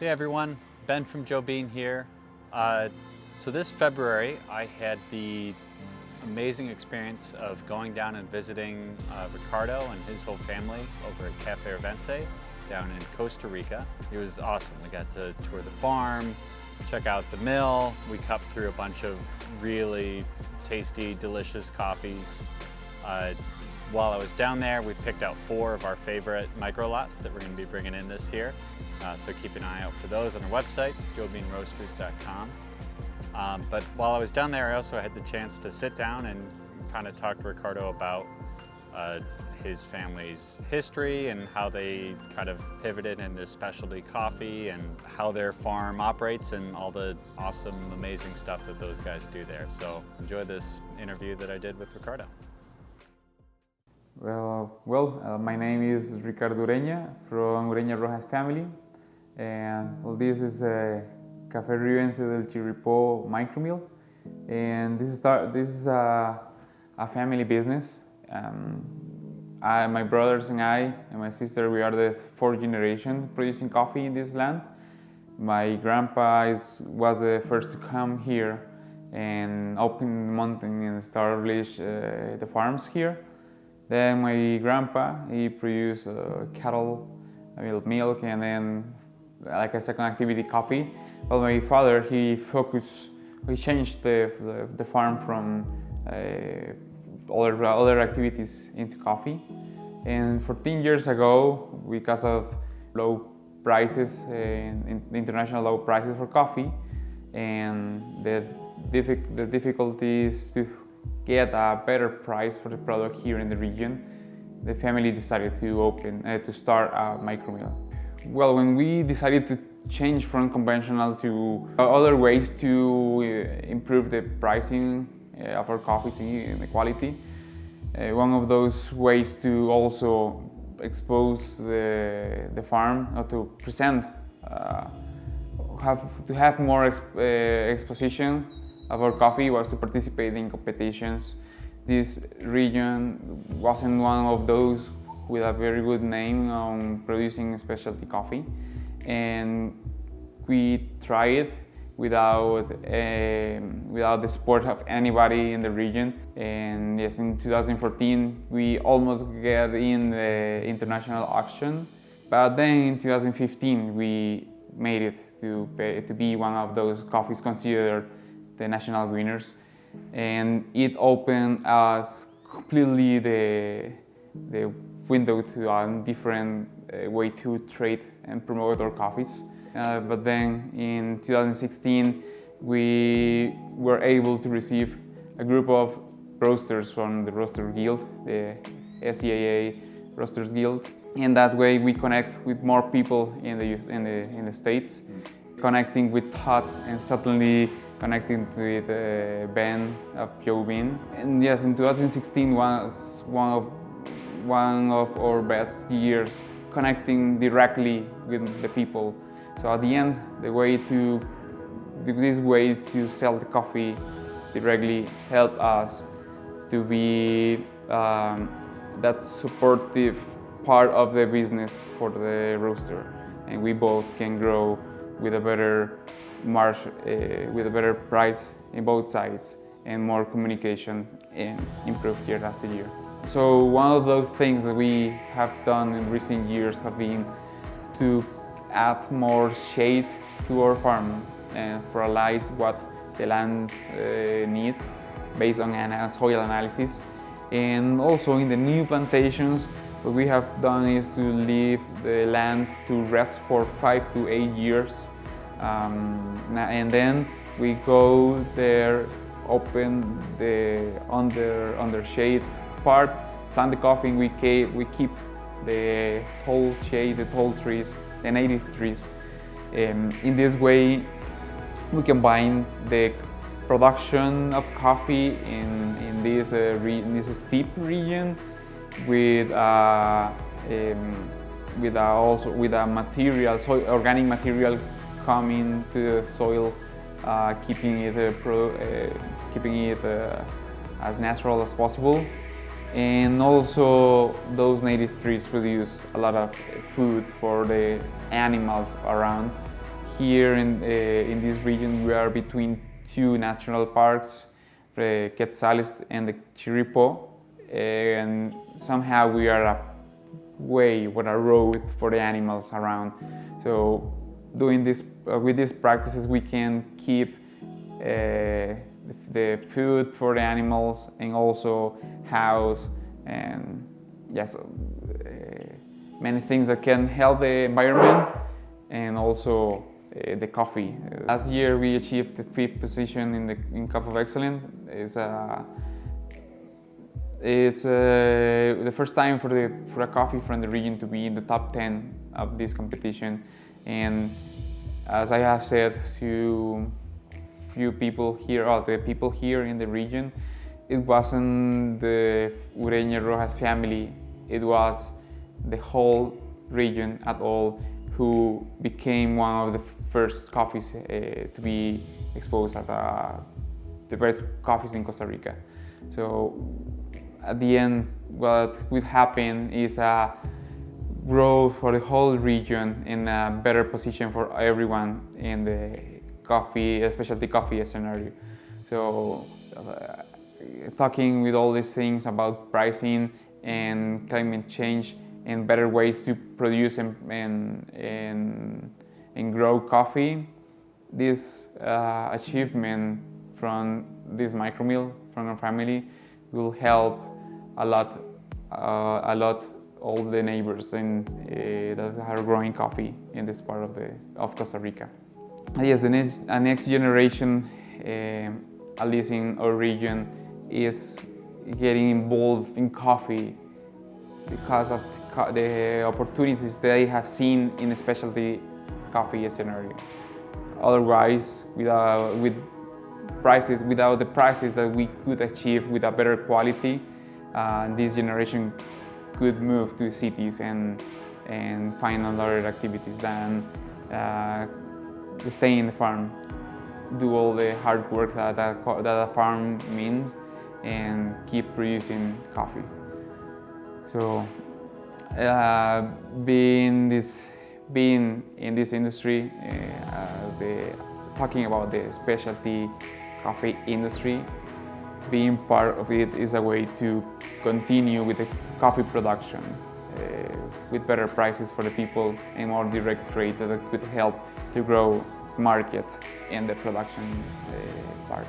Hey everyone, Ben from Joe Bean here. So this February I had the amazing experience of going down and visiting Ricardo and his whole family over at Cafe Rivense down in Costa Rica. It was awesome. We got to tour the farm, check out the mill. We cupped through a bunch of really tasty, delicious coffees. While I was down there, we picked out 4 of our favorite micro lots that we're going to be bringing in this year. So keep an eye out for those on our website, joebeanroasters.com. But while I was down there, I also had the chance to sit down and kind of talk to Ricardo about his family's history and how they kind of pivoted into specialty coffee and how their farm operates and all the awesome, amazing stuff that those guys do there. So enjoy this interview that I did with Ricardo. My name is Ricardo Ureñas from Ureñas Rojas family, and this is a Café Rivense del Chirripó micromill, and this is a family business. My brothers and I and my sister, we are the 4th generation producing coffee in this land. My grandpa was the first to come here and open the mountain and establish the farms here. Then my grandpa, he produced cattle, milk, and then like a second activity, coffee. Well, my father, he changed the farm from other activities into coffee. And 14 years ago, because of low prices, international low prices for coffee, and the difficulties to get a better price for the product here in the region, the family decided to start a micromill. Well, when we decided to change from conventional to other ways to improve the pricing of our coffees and the quality, one of those ways to also expose the farm or to present, to have more exposition of our coffee was to participate in competitions. This region wasn't one of those with a very good name on producing specialty coffee, and we tried without the support of anybody in the region. And yes, in 2014 we almost got in the international auction, but then in 2015 we made it to be one of those coffees considered the national winners, and it opened us completely the window to a different way to trade and promote our coffees. But then in 2016 we were able to receive a group of roasters from the Roaster Guild, the SCAA Roasters Guild, and that way we connect with more people in the States, connecting with Todd and certainly connecting with Ben of Joe Bean. And yes, in 2016 was one of our best years, connecting directly with the people. So at the end, this way to sell the coffee directly helped us to be that supportive part of the business for the roaster, and we both can grow with a better with a better price in both sides and more communication and improve year after year. So one of those things that we have done in recent years have been to add more shade to our farm and fertilize what the land needs based on soil analysis. And also in the new plantations, what we have done is to leave the land to rest for 5 to 8 years. And then we go there, open the under shade part, plant the coffee, and we keep the tall shade, the tall trees, the native trees. In this way, we combine the production of coffee in this steep region with organic material coming to the soil, keeping it as natural as possible. And also those native trees produce a lot of food for the animals around, here in this region, we are between two national parks, the Quetzales and the Chiripo, and somehow we are a way, what a road for the animals around. So doing this with these practices, we can keep the food for the animals and also house and yes, many things that can help the environment and also the coffee. Last year we achieved the 5th position in Cup of Excellence. It's the first time for a coffee from the region to be in the top 10 of this competition. And as I have said to few people here, or the people here in the region, it wasn't the Ureñas Rojas family, it was the whole region at all who became one of the first coffees to be exposed as the best coffees in Costa Rica. So at the end, what would happen is a growth for the whole region and a better position for everyone in the coffee, specialty coffee scenario. So talking with all these things about pricing and climate change and better ways to produce and grow coffee, this achievement from this micromill, from our family, will help a lot all the neighbors that are growing coffee in this part of Costa Rica. Yes, the next generation, at least in our region, is getting involved in coffee because of the opportunities they have seen in a specialty coffee scenario. Otherwise, without the prices that we could achieve with a better quality, this generation could move to cities and find other activities than stay in the farm, do all the hard work that a farm means, and keep producing coffee. So, being in this industry, talking about the specialty coffee industry, being part of it is a way to continue with the coffee production with better prices for the people and more direct trade that could help to grow market in the production part.